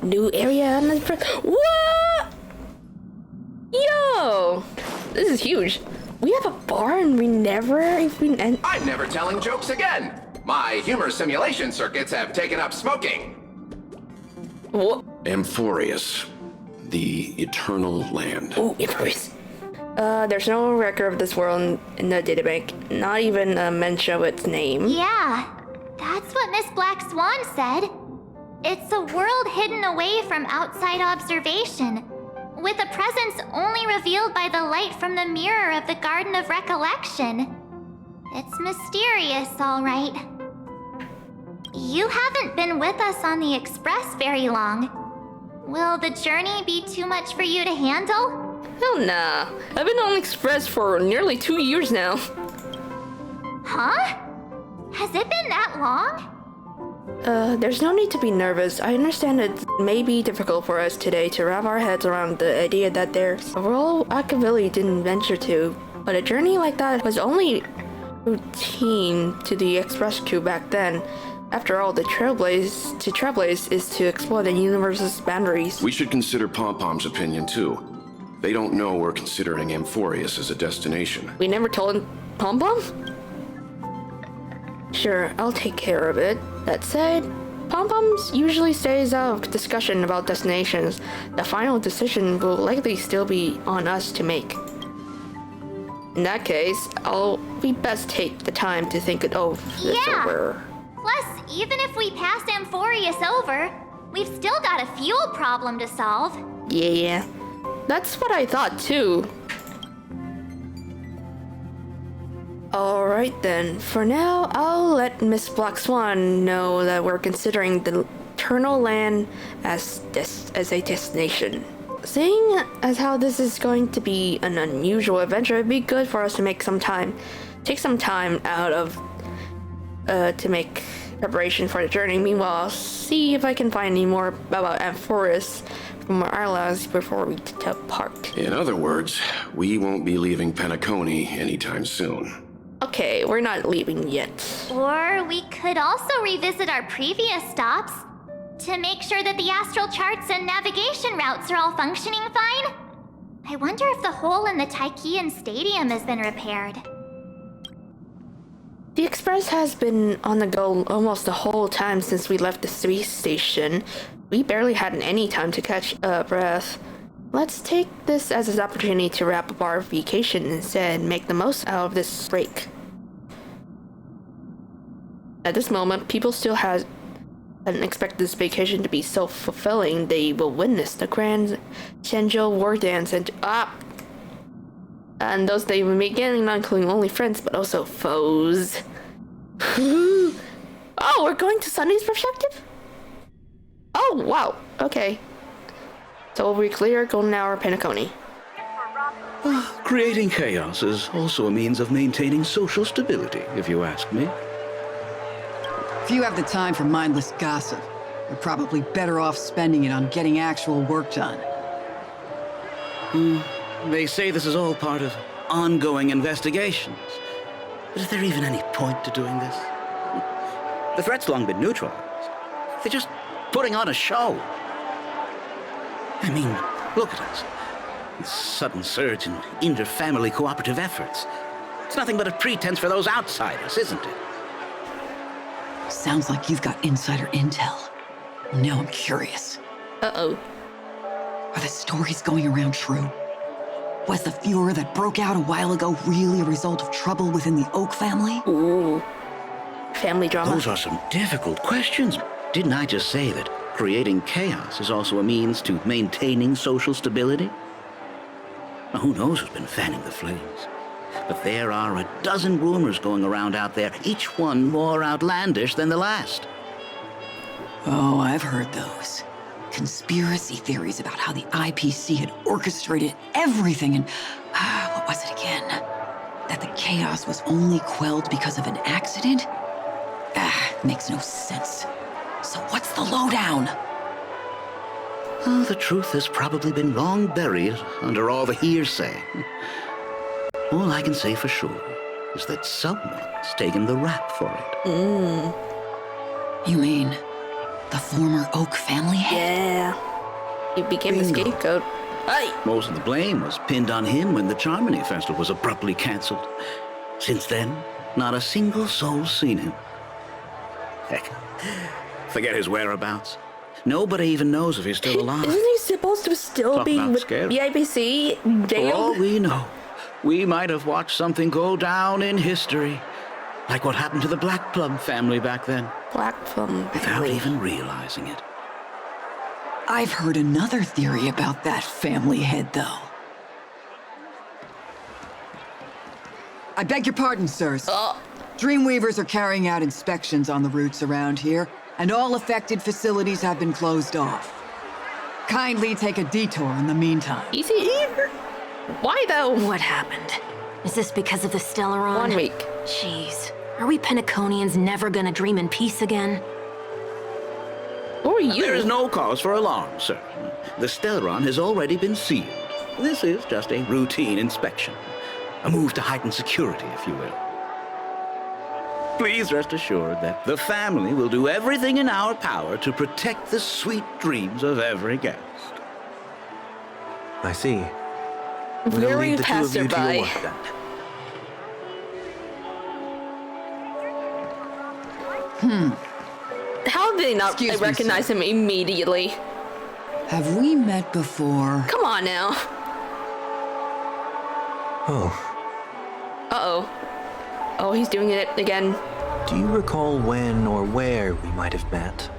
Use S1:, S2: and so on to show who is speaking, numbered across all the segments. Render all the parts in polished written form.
S1: New area on the what? Yo, this is huge. We have a bar and we never even.
S2: I'm never telling jokes again. My humor simulation circuits have taken up smoking.
S1: What?
S3: Amphorius, the eternal land.
S1: Oh, Amphorius. There's no record of this world in the databank. Not even a mention of its name.
S4: Yeah, that's what Miss Black Swan said. It's a world hidden away from outside observation, with a presence only revealed by the light from the mirror of the Garden of Recollection. It's mysterious, all right. You haven't been with us on the Express very long. Will the journey be too much for you to handle?
S1: Hell nah. I've been on Express for nearly 2 years now.
S4: Huh? Has it been that long?
S1: There's no need to be nervous. I understand it may be difficult for us today to wrap our heads around the idea that there's a world Akavili didn't venture to, but a journey like that was only routine to the Express crew back then. After all, the Trailblaze is to explore the universe's boundaries.
S3: We should consider Pom-Pom's opinion too. They don't know we're considering Amphorius as a destination.
S1: We never told Pom-Pom? Sure, I'll take care of it. That said, Pom-Poms usually stays out of discussion about destinations. The final decision will likely still be on us to make. In that case, we best take the time to think it over.
S4: Plus, even if we pass Amphorius over, we've still got a fuel problem to solve.
S1: Yeah, that's what I thought too. Alright then, for now, I'll let Miss Black Swan know that we're considering the Eternal Land as a destination. Seeing as how this is going to be an unusual adventure, it'd be good for us to take some time out of to make preparation for the journey. Meanwhile, I'll see if I can find any more about Amphorius from our lives before we depart.
S3: In other words, we won't be leaving Penacony anytime soon.
S1: Okay, we're not leaving yet.
S4: Or we could also revisit our previous stops to make sure that the astral charts and navigation routes are all functioning fine. I wonder if the hole in the Taikian Stadium has been repaired.
S1: The Express has been on the go almost the whole time since we left the space station. We barely had any time to catch a breath. Let's take this as an opportunity to wrap up our vacation instead and make the most out of this break. At this moment, people still hadn't expected this vacation to be so fulfilling. They will witness the grand Shenzhou war dance and those they will meet again, not including only friends, but also foes. Oh, we're going to Sunny's perspective? Oh, wow. Okay. So we'll be clear, golden hour, Penacony.
S5: Creating chaos is also a means of maintaining social stability, if you ask me.
S6: If you have the time for mindless gossip, you're probably better off spending it on getting actual work done.
S5: They say this is all part of ongoing investigations. But is there even any point to doing this? The threat's long been neutralized. They're just putting on a show. I mean, look at us. This sudden surge in inter-family cooperative efforts. It's nothing but a pretense for those outsiders, isn't it?
S6: Sounds like you've got insider intel. Now I'm curious.
S1: Uh-oh.
S6: Are the stories going around true? Was the furor that broke out a while ago really a result of trouble within the Oak family?
S1: Ooh. Family drama.
S5: Those are some difficult questions. Didn't I just say that creating chaos is also a means to maintaining social stability? Now, who knows who's been fanning the flames? But there are a dozen rumors going around out there, each one more outlandish than the last.
S6: Oh, I've heard those. Conspiracy theories about how the IPC had orchestrated everything and... what was it again? That the chaos was only quelled because of an accident? Makes no sense. So what's the lowdown?
S5: Oh, the truth has probably been long buried under all the hearsay. All I can say for sure is that someone's taken the rap for it.
S6: You mean the former Oak family head?
S1: Yeah. He became the
S5: Bingo.
S1: scapegoat. Hey!
S5: Most of the blame was pinned on him when the Charmony Festival was abruptly cancelled. Since then, not a single soul's seen him. Heck, forget his whereabouts. Nobody even knows if he's still alive.
S1: Isn't he supposed to still
S5: Talk
S1: be
S5: about
S1: with
S5: scary.
S1: the IPC
S5: For all
S1: jailed?
S5: we know, we might have watched something go down in history. Like what happened to the Black Plum family back then,
S1: Black Plum
S5: without
S1: family.
S5: even realizing it.
S6: I've heard another theory about that family head, though.
S7: I beg your pardon, sirs. Dreamweavers are carrying out inspections on the routes around here, and all affected facilities have been closed off. Kindly take a detour in the meantime.
S1: Easy here? Why though?
S8: What happened? Is this because of the Stellaron?
S1: 1 week.
S8: Jeez. Are we Penaconians never gonna dream in peace again?
S1: Who are you?
S5: There is no cause for alarm, sir. The Stellaron has already been sealed. This is just a routine inspection. A move to heighten security, if you will. Please rest assured that the family will do everything in our power to protect the sweet dreams of every guest.
S9: I see. We'll
S1: Very
S9: leave the two of you to your
S1: passerby.
S9: work then.
S1: How did they not
S7: Excuse me,
S1: recognize
S7: sir.
S1: him immediately?
S7: Have we met before?
S1: Come on now.
S9: Oh,
S1: Uh-oh. Oh, he's doing it again.
S9: do you recall when or where we might have met?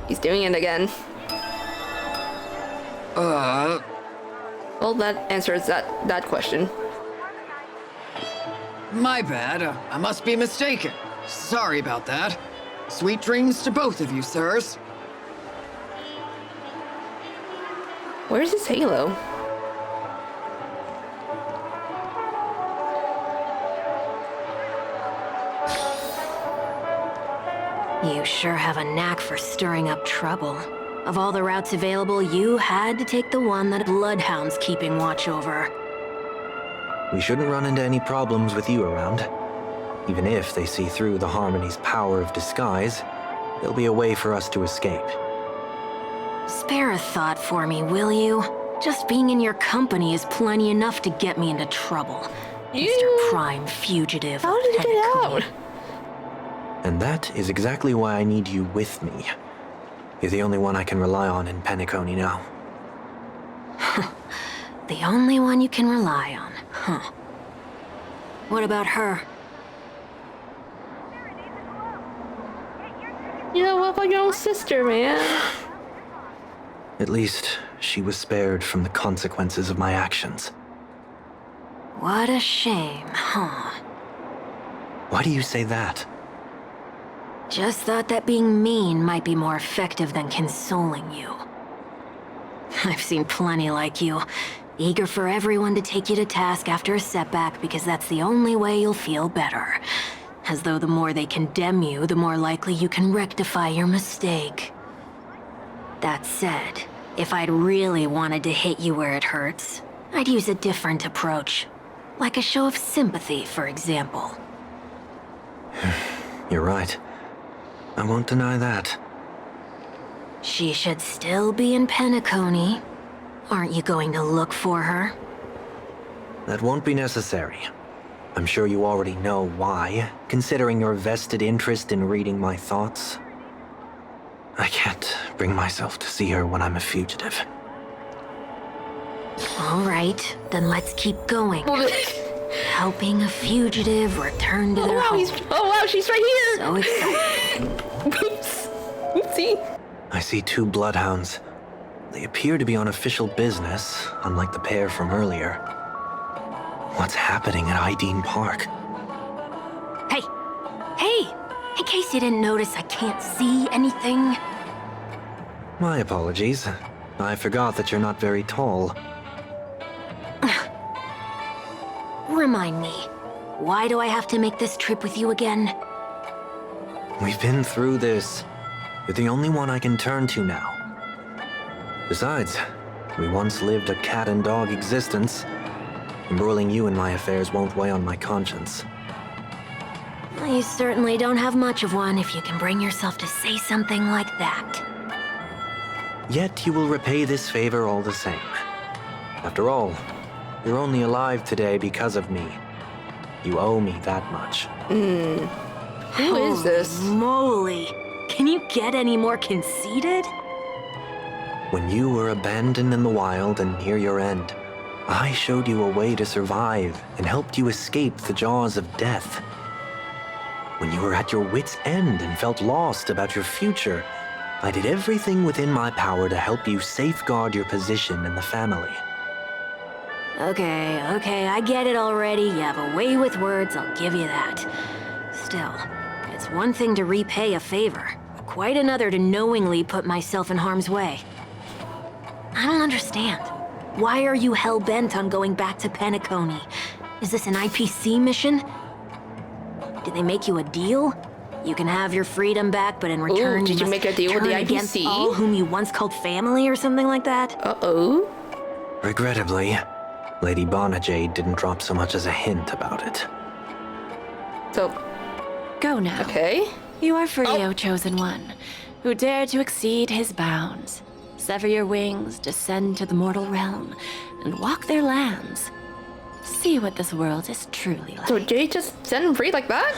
S1: He's doing it again. Well, that answers that question.
S7: My bad. I must be mistaken. Sorry about that. Sweet dreams to both of you, sirs.
S1: Where's his halo?
S8: You sure have a knack for stirring up trouble. Of all the routes available, you had to take the one that Bloodhound's keeping watch over.
S9: We shouldn't run into any problems with you around. Even if they see through the Harmony's power of disguise, there'll be a way for us to escape.
S8: Spare a thought for me, will you? Just being in your company is plenty enough to get me into trouble. Mr. Prime Fugitive.
S1: How did he get
S8: Penacony.
S1: out?
S9: And that is exactly why I need you with me. You're the only one I can rely on in Penacony now.
S8: The only one you can rely on, huh? What about her?
S1: You know, what about your own sister, man?
S9: At least, she was spared from the consequences of my actions.
S8: What a shame, huh?
S9: Why do you say that?
S8: Just thought that being mean might be more effective than consoling you. I've seen plenty like you, eager for everyone to take you to task after a setback because that's the only way you'll feel better. As though the more they condemn you, the more likely you can rectify your mistake. That said, if I'd really wanted to hit you where it hurts, I'd use a different approach. Like a show of sympathy, for example.
S9: You're right. I won't deny that.
S8: She should still be in Penacony. Aren't you going to look for her?
S9: That won't be necessary. I'm sure you already know why, considering your vested interest in reading my thoughts. I can't bring myself to see her when I'm a fugitive.
S8: All right, then let's keep going. Helping a fugitive return to
S1: Oh
S8: their
S1: wow,
S8: home.
S1: oh wow, she's right
S8: So exciting.
S1: here! Oops. Oopsie.
S9: I see two bloodhounds. They appear to be on official business, unlike the pair from earlier. What's happening at Ideen Park?
S8: Hey! Hey! In case you didn't notice, I can't see anything.
S9: My apologies. I forgot that you're not very tall.
S8: Remind me, why do I have to make this trip with you again?
S9: We've been through this. You're the only one I can turn to now. Besides, we once lived a cat and dog existence. Embroiling you in my affairs won't weigh on my conscience.
S8: Well, you certainly don't have much of one if you can bring yourself to say something like that.
S9: Yet you will repay this favor all the same. After all, you're only alive today because of me. You owe me that much.
S1: Who is this?
S8: Moly! Can you get any more conceited?
S9: When you were abandoned in the wild and near your end, I showed you a way to survive and helped you escape the jaws of death. When you were at your wit's end and felt lost about your future, I did everything within my power to help you safeguard your position in the family.
S8: Okay, I get it already. You have a way with words, I'll give you that. Still, it's one thing to repay a favor, quite another to knowingly put myself in harm's way. I don't understand. Why are you hell-bent on going back to Penacony? Is this an IPC mission? Did they make you a deal? You can have your freedom back, but in return,
S1: Ooh, did you make a deal with the
S8: turn against
S1: IPC?
S8: all whom you once called family or something like that?
S1: Uh-oh.
S9: Regrettably, Lady Bonajade didn't drop so much as a hint about it.
S1: So,
S10: Go now.
S1: okay.
S10: You are free, O Chosen One, who dare to exceed his bounds. Sever your wings, descend to the mortal realm, and walk their lands. See what this world is truly like.
S1: So Jay just set him free like that?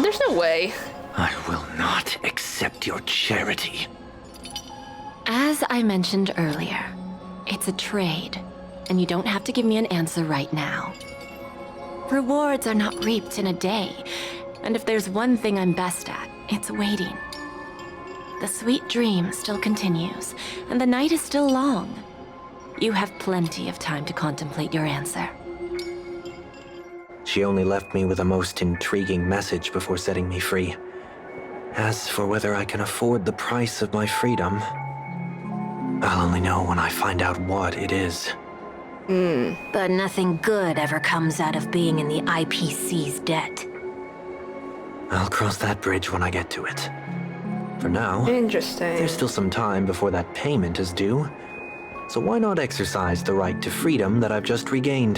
S1: There's no way.
S9: I will not accept your charity.
S10: As I mentioned earlier, it's a trade, and you don't have to give me an answer right now. Rewards are not reaped in a day, and if there's one thing I'm best at, it's waiting. The sweet dream still continues, and the night is still long. You have plenty of time to contemplate your answer.
S9: She only left me with a most intriguing message before setting me free. As for whether I can afford the price of my freedom, I'll only know when I find out what it is.
S8: But nothing good ever comes out of being in the IPC's debt.
S9: I'll cross that bridge when I get to it. For now,
S1: Interesting.
S9: there's still some time before that payment is due. So why not exercise the right to freedom that I've just regained?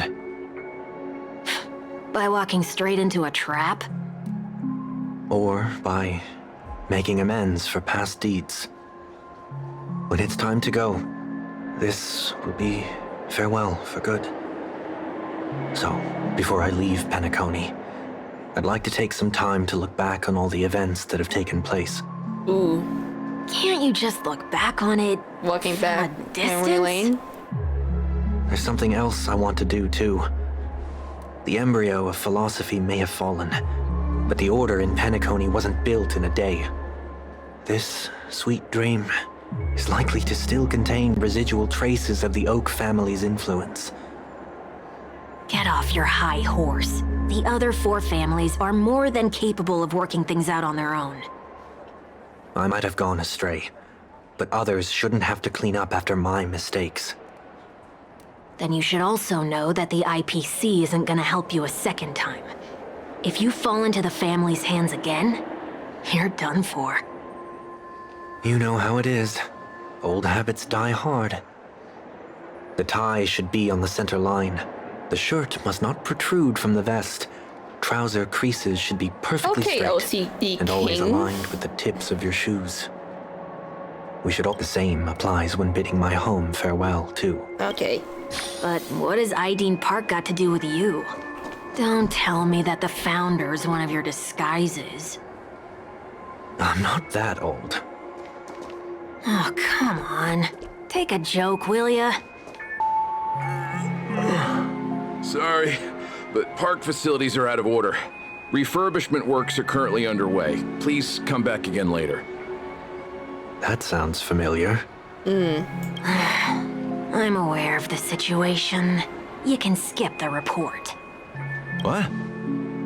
S8: By walking straight into a trap?
S9: Or by making amends for past deeds. When it's time to go, this will be farewell for good. So, before I leave Penacony, I'd like to take some time to look back on all the events that have taken place.
S1: Ooh.
S8: Can't you just look back on it
S1: Walking
S8: from
S1: back
S8: a distance?
S1: memory lane.
S9: There's something else I want to do too. The embryo of philosophy may have fallen, but the order in Penacony wasn't built in a day. This sweet dream is likely to still contain residual traces of the Oak family's influence.
S8: Get off your high horse. The other 4 families are more than capable of working things out on their own.
S9: I might have gone astray, but others shouldn't have to clean up after my mistakes.
S8: Then you should also know that the IPC isn't gonna help you a second time. If you fall into the family's hands again, you're done for.
S9: You know how it is. Old habits die hard. The tie should be on the center line. The shirt must not protrude from the vest. Trouser creases should be perfectly
S1: Okay,
S9: straight
S1: OCD
S9: and always
S1: King.
S9: aligned with the tips of your shoes. We should all the same applies when bidding my home farewell, too.
S1: Okay.
S8: But what has Ideen Park got to do with you? Don't tell me that the Founder's one of your disguises.
S9: I'm not that old.
S8: Oh, come on. Take a joke, will ya?
S11: Sorry, but park facilities are out of order. Refurbishment works are currently underway. Please come back again later.
S9: That sounds familiar.
S8: I'm aware of the situation. You can skip the report.
S11: What?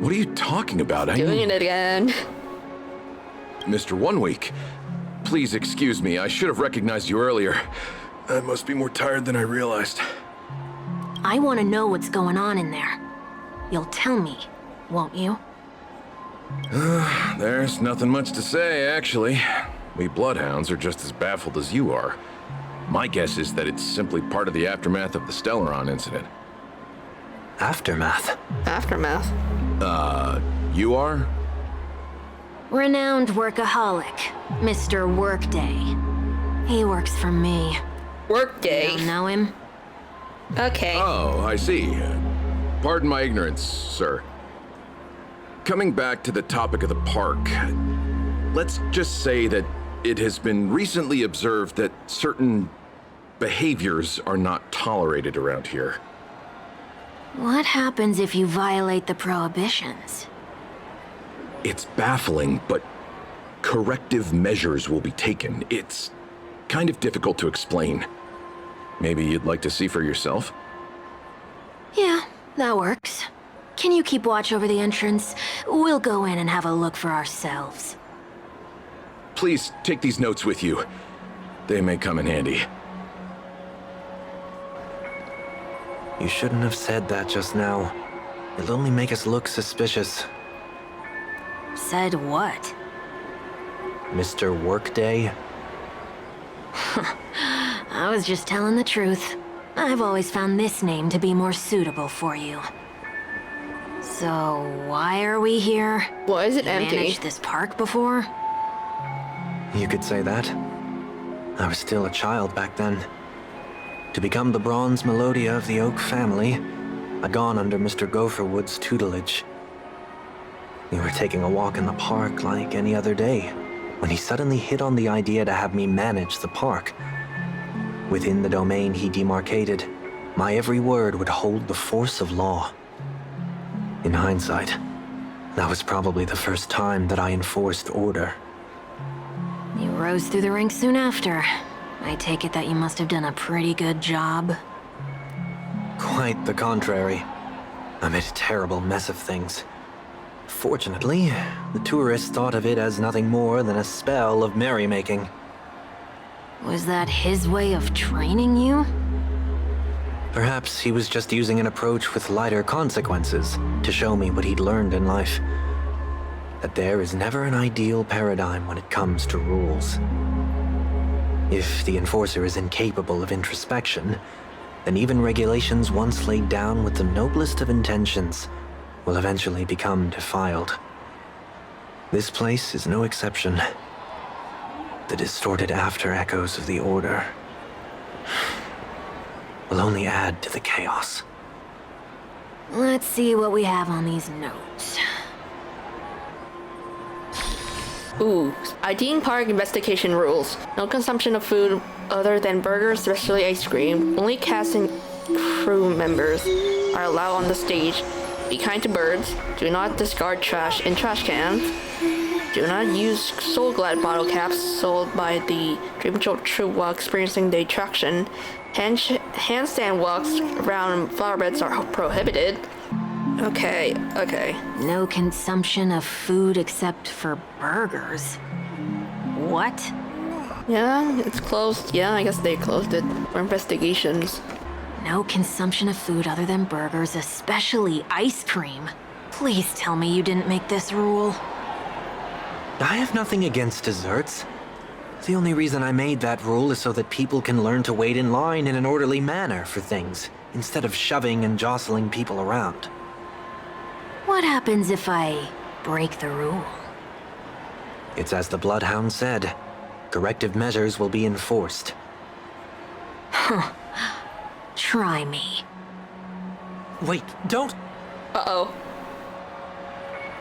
S11: What are you talking about?
S1: Doing it again.
S11: Mr. One Week, please excuse me. I should have recognized you earlier. I must be more tired than I realized.
S8: I want to know what's going on in there. You'll tell me, won't you?
S11: There's nothing much to say, actually. We Bloodhounds are just as baffled as you are. My guess is that it's simply part of the aftermath of the Stellaron incident.
S9: Aftermath?
S1: Aftermath.
S11: You are?
S8: Renowned workaholic, Mr. Workday. He works for me.
S1: Workday.
S8: You don't know him?
S1: Okay.
S11: Oh, I see. Pardon my ignorance, sir. Coming back to the topic of the park, let's just say that it has been recently observed that certain behaviors are not tolerated around here.
S8: What happens if you violate the prohibitions?
S11: It's baffling, but corrective measures will be taken. It's kind of difficult to explain. Maybe you'd like to see for yourself?
S8: Yeah, that works. Can you keep watch over the entrance? We'll go in and have a look for ourselves.
S11: Please take these notes with you. They may come in handy.
S9: You shouldn't have said that just now. It'll only make us look suspicious.
S8: Said what?
S9: Mr. Workday?
S8: I was just telling the truth. I've always found this name to be more suitable for you. So, why are we here?
S1: Why is it
S8: You
S1: empty?
S8: managed this park before?
S9: You could say that. I was still a child back then. To become the bronze Melodia of the Oak family, I'd gone under Mr. Gopherwood's tutelage. We were taking a walk in the park like any other day, when he suddenly hit on the idea to have me manage the park. Within the domain he demarcated, my every word would hold the force of law. In hindsight, that was probably the first time that I enforced order.
S8: You rose through the ranks soon after. I take it that you must have done a pretty good job.
S9: Quite the contrary. I made a terrible mess of things. Fortunately, the tourists thought of it as nothing more than a spell of merrymaking.
S8: Was that his way of training you?
S9: Perhaps he was just using an approach with lighter consequences to show me what he'd learned in life. That there is never an ideal paradigm when it comes to rules. If the enforcer is incapable of introspection, then even regulations once laid down with the noblest of intentions will eventually become defiled. This place is no exception. The distorted after echoes of the Order will only add to the chaos.
S8: Let's see what we have on these notes.
S1: Ooh, ID Park investigation rules. No consumption of food other than burgers, especially ice cream. Only cast and crew members are allowed on the stage. Be kind to birds. Do not discard trash in trash cans. Do not use Soul Glad bottle caps sold by the Dream Jolt Troop while experiencing the attraction. Handstand walks around flower beds are prohibited. Okay.
S8: No consumption of food except for burgers. What?
S1: Yeah, it's closed. Yeah, I guess they closed it for investigations.
S8: No consumption of food other than burgers, especially ice cream. Please tell me you didn't make this rule.
S9: I have nothing against desserts. The only reason I made that rule is so that people can learn to wait in line in an orderly manner for things, instead of shoving and jostling people around.
S8: What happens if I break the rule?
S9: It's as the Bloodhound said. Corrective measures will be enforced.
S8: Huh. Try me.
S9: Wait, don't...
S1: Uh-oh.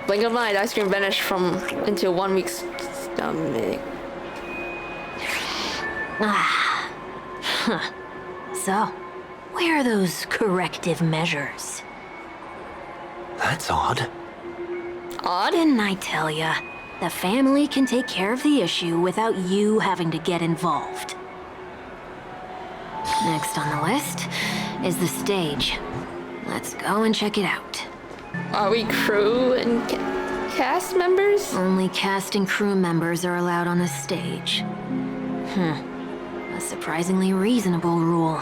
S1: Blink of an eye, the ice cream vanished into 1 week's stomach.
S8: Ah. Huh. So, where are those corrective measures?
S9: That's odd.
S1: Odd?
S8: Didn't I tell ya? The family can take care of the issue without you having to get involved. Next on the list is the stage. Let's go and check it out.
S1: Are we crew and cast members?
S8: Only cast and crew members are allowed on the stage. A surprisingly reasonable rule.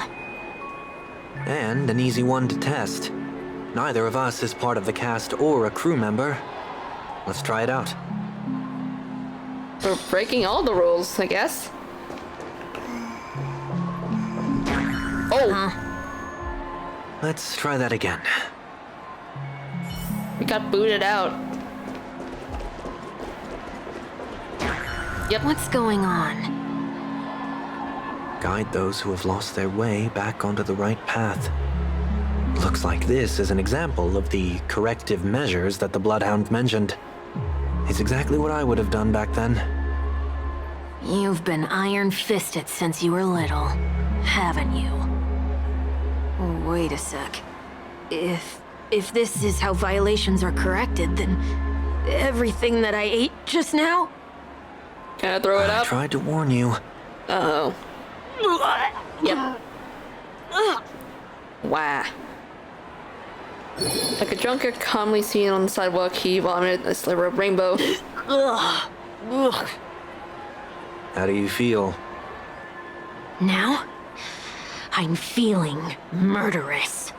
S9: And an easy one to test. Neither of us is part of the cast or a crew member. Let's try it out.
S1: We're breaking all the rules, I guess. Oh!
S9: Let's try that again.
S1: We got booted out. Yep.
S8: What's going on?
S9: guide those who have lost their way back onto the right path. Looks like this is an example of the corrective measures that the Bloodhound mentioned. It's exactly what I would have done back then.
S8: You've been iron-fisted since you were little, haven't you? Wait a sec. If this is how violations are corrected, then everything that I ate just now?
S1: Can I throw it
S9: I
S1: up?
S9: tried to warn you.
S1: Uh-oh. Yep. Wow. Like a drunkard calmly seen on the sidewalk, he vomited a sliver of rainbow.
S8: Ugh. Ugh.
S9: How do you feel?
S8: Now, I'm feeling murderous.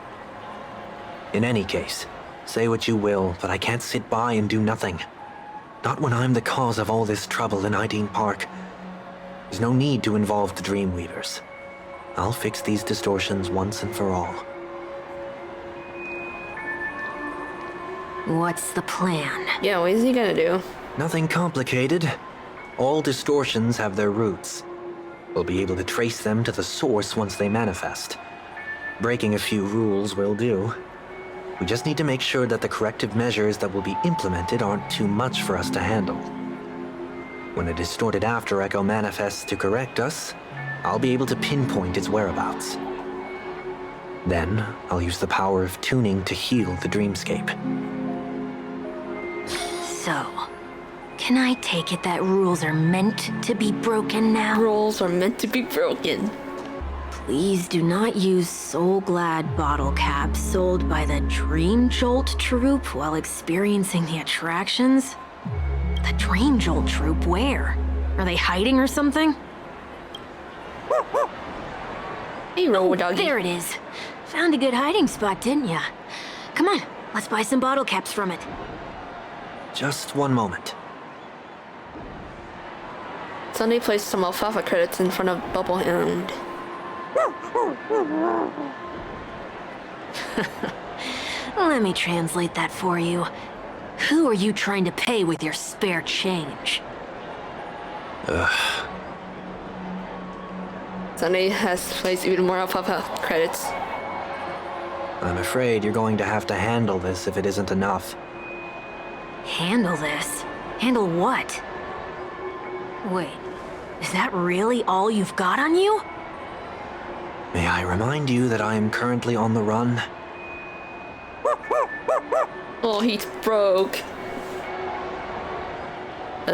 S9: In any case, say what you will, but I can't sit by and do nothing. Not when I'm the cause of all this trouble in Ideen Park. There's no need to involve the Dreamweavers. I'll fix these distortions once and for all.
S8: What's the plan?
S1: Yeah, what is he gonna do?
S9: Nothing complicated. All distortions have their roots. We'll be able to trace them to the source once they manifest. Breaking a few rules will do. We just need to make sure that the corrective measures that will be implemented aren't too much for us to handle. When a distorted after echo manifests to correct us, I'll be able to pinpoint its whereabouts. Then, I'll use the power of tuning to heal the dreamscape.
S8: So, can I take it that rules are meant to be broken now?
S1: Rules are meant to be broken.
S8: Please do not use Soul Glad bottle caps sold by the Dream Jolt troupe while experiencing the attractions. The Dream Jolt troupe, where? Are they hiding or something?
S1: Hey, Robo Doggy.
S8: There it is. Found a good hiding spot, didn't ya? Come on, let's buy some bottle caps from it.
S9: Just one moment.
S1: Sunday placed some alfalfa credits in front of Bubblehound.
S8: Let me translate that for you. Who are you trying to pay with your spare change?
S1: Sunday has placed even more alfalfa credits.
S9: I'm afraid you're going to have to handle this if it isn't enough.
S8: Handle this? Handle what? Wait, is that really all you've got on you?
S9: May I remind you that I am currently on the run?
S1: Oh, he's broke.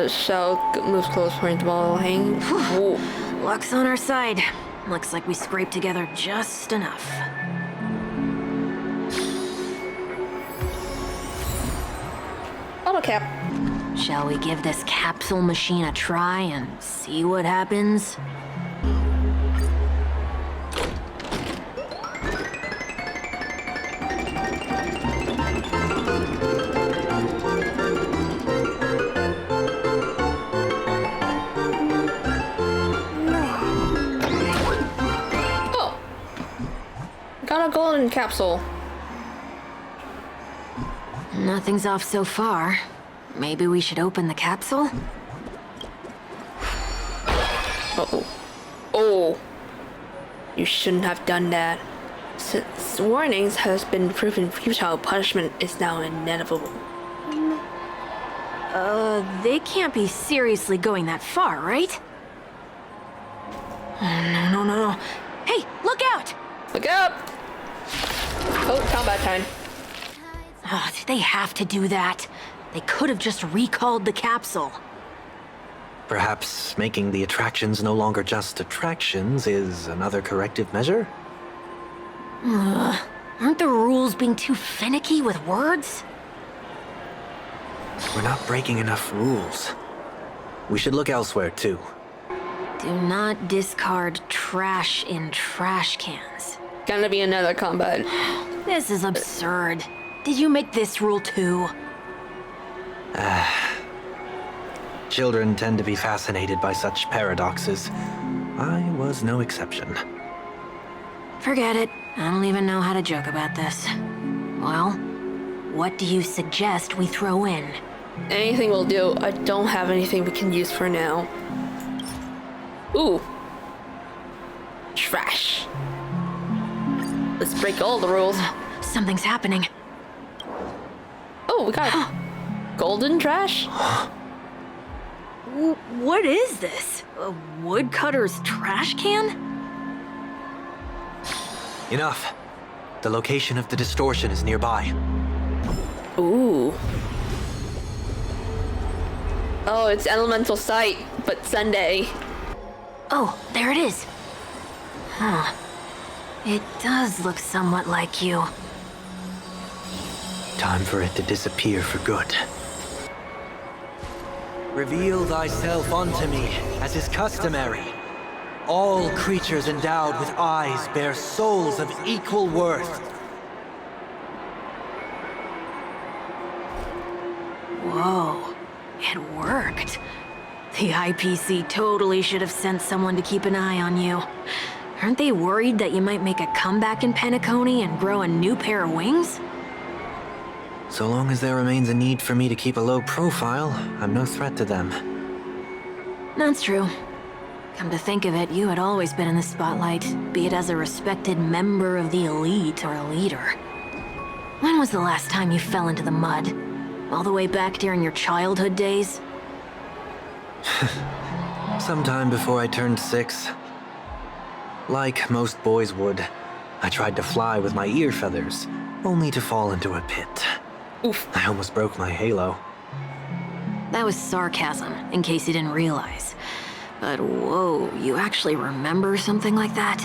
S1: Shell moves close point the ball hanging. Whoa.
S8: Luck's on our side. Looks like we scraped together just enough.
S1: Bottle cap.
S8: Shall we give this capsule machine a try and see what happens?
S1: Oh! Got a golden capsule.
S8: Nothing's off so far. Maybe we should open the capsule?
S1: Uh-oh. Oh. You shouldn't have done that. Since warnings has been proven futile, punishment is now inevitable.
S8: They can't be seriously going that far, right? Oh, no. Hey, look out!
S1: Look out! Oh, combat time.
S8: Oh, did they have to do that? They could have just recalled the capsule.
S9: Perhaps making the attractions no longer just attractions is another corrective measure?
S8: Aren't the rules being too finicky with words?
S9: We're not breaking enough rules. We should look elsewhere, too.
S8: Do not discard trash in trash cans.
S1: Gonna be another combat.
S8: This is absurd. Did you make this rule too?
S9: Children tend to be fascinated by such paradoxes. I was no exception.
S8: Forget it. I don't even know how to joke about this. Well, what do you suggest we throw in?
S1: Anything will do. I don't have anything we can use for now. Ooh. trash. Let's break all the rules.
S8: Something's happening.
S1: Oh, we got golden trash?
S8: What is this? A woodcutter's trash can?
S9: Enough. The location of the distortion is nearby.
S1: Ooh. Oh, it's elemental sight, but Sunday.
S8: Oh, there it is. Huh. It does look somewhat like you.
S9: Time for it to disappear for good. Reveal thyself unto me, as is customary. All creatures endowed with eyes bear souls of equal worth.
S8: Whoa, it worked. The IPC totally should have sent someone to keep an eye on you. Aren't they worried that you might make a comeback in Penacony and grow a new pair of wings?
S9: So long as there remains a need for me to keep a low profile, I'm no threat to them.
S8: That's true. Come to think of it, you had always been in the spotlight, be it as a respected member of the elite or a leader. When was the last time you fell into the mud? All the way back during your childhood days?
S9: Sometime before I turned 6. Like most boys would, I tried to fly with my ear feathers, only to fall into a pit.
S1: Oof.
S9: I almost broke my halo.
S8: That was sarcasm, in case you didn't realize. But whoa, you actually remember something like that?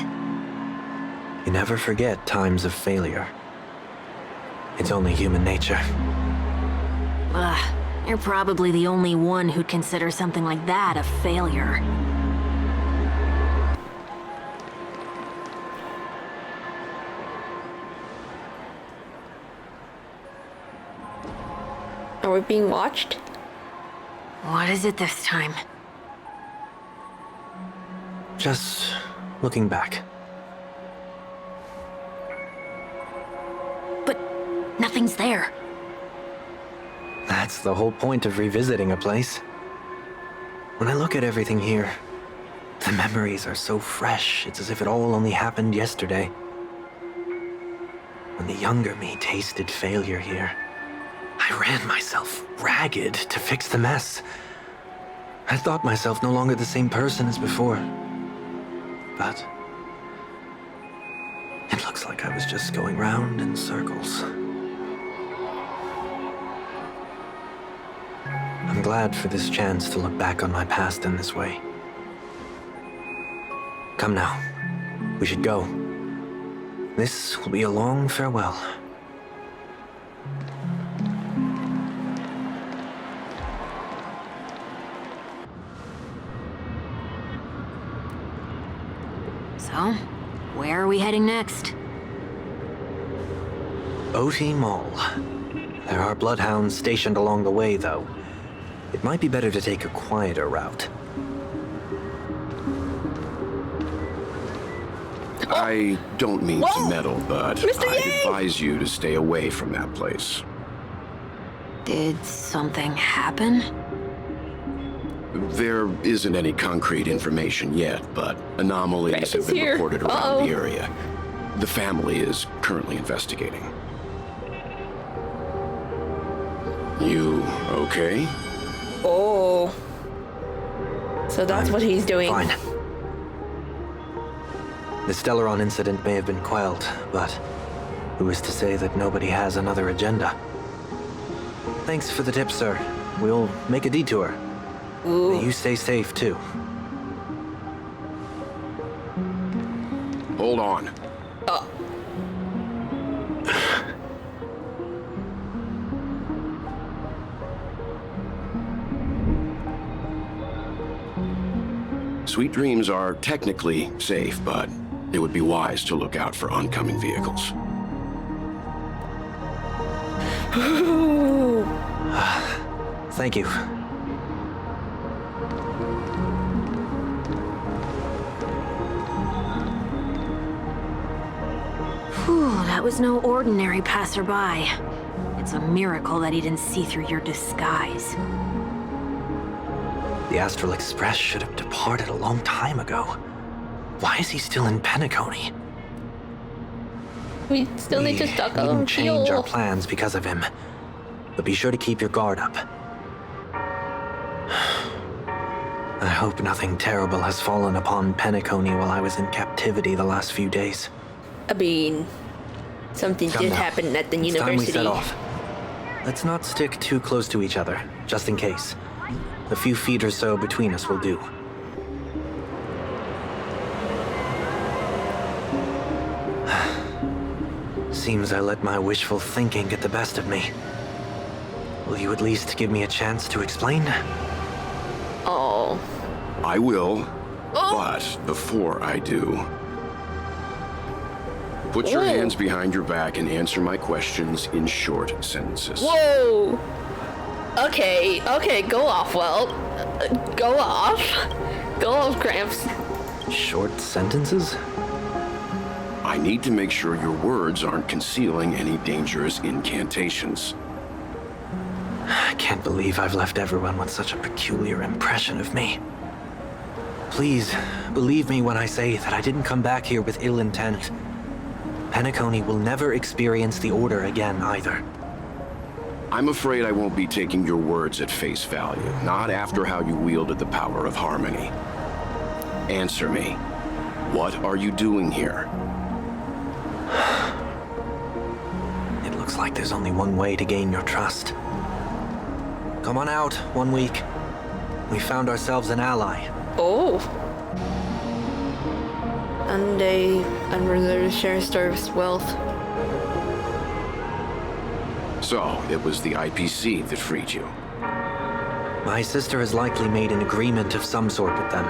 S9: You never forget times of failure. It's only human nature.
S8: Ugh, you're probably the only one who'd consider something like that a failure.
S1: Are we being watched?
S8: What is it this time?
S9: Just looking back.
S8: But nothing's there.
S9: That's the whole point of revisiting a place. When I look at everything here, the memories are so fresh, it's as if it all only happened yesterday. When the younger me tasted failure here, I ran myself ragged to fix the mess. I thought myself no longer the same person as before. But it looks like I was just going round in circles. I'm glad for this chance to look back on my past in this way. Come now, we should go. This will be a long farewell.
S8: So, where are we heading next?
S9: OT Mall. There are bloodhounds stationed along the way, though. It might be better to take a quieter route.
S3: I don't mean to meddle, but
S1: Mr.
S3: I'd
S1: Yang!
S3: advise you to stay away from that place.
S8: Did something happen?
S3: There isn't any concrete information yet, but anomalies have been
S1: here.
S3: reported around
S1: Uh-oh.
S3: the area. The family is currently investigating. You okay?
S1: Oh. So that's what he's doing.
S9: Fine. The Stellaron incident may have been quelled, but who is to say that nobody has another agenda? Thanks for the tip, sir. We'll make a detour.
S1: Ooh.
S9: May you stay safe, too.
S3: Hold on. Sweet Dreams are technically safe, but it would be wise to look out for oncoming vehicles.
S1: Ooh.
S9: Thank you.
S8: Whew, that was no ordinary passerby. It's a miracle that he didn't see through your disguise.
S9: The Astral Express should have departed a long time ago. Why is he still in Penacony?
S1: We still need to stock up on
S9: needn't change
S1: fuel.
S9: our plans because of him. But be sure to keep your guard up. I hope nothing terrible has fallen upon Penacony while I was in captivity the last few days.
S1: I mean, something
S9: Come
S1: did
S9: now.
S1: happen at the
S9: It's
S1: university.
S9: time we set off. Let's not stick too close to each other, just in case. A few feet or so between us will do. Seems I let my wishful thinking get the best of me. Will you at least give me a chance to explain?
S1: Oh.
S3: I will, but before I do, put your hands behind your back and answer my questions in short sentences.
S1: Whoa! Okay, go off, well. Go off. Go off, Gramps.
S9: Short sentences?
S3: I need to make sure your words aren't concealing any dangerous incantations.
S9: I can't believe I've left everyone with such a peculiar impression of me. Please, believe me when I say that I didn't come back here with ill intent. Penacony will never experience the Order again, either.
S3: I'm afraid I won't be taking your words at face value, not after how you wielded the power of harmony. Answer me. What are you doing here?
S9: It looks like there's only one way to gain your trust. Come on out, 1 week. We found ourselves an ally.
S1: Oh. And they unreserved share service wealth.
S3: So, it was the IPC that freed you.
S9: My sister has likely made an agreement of some sort with them.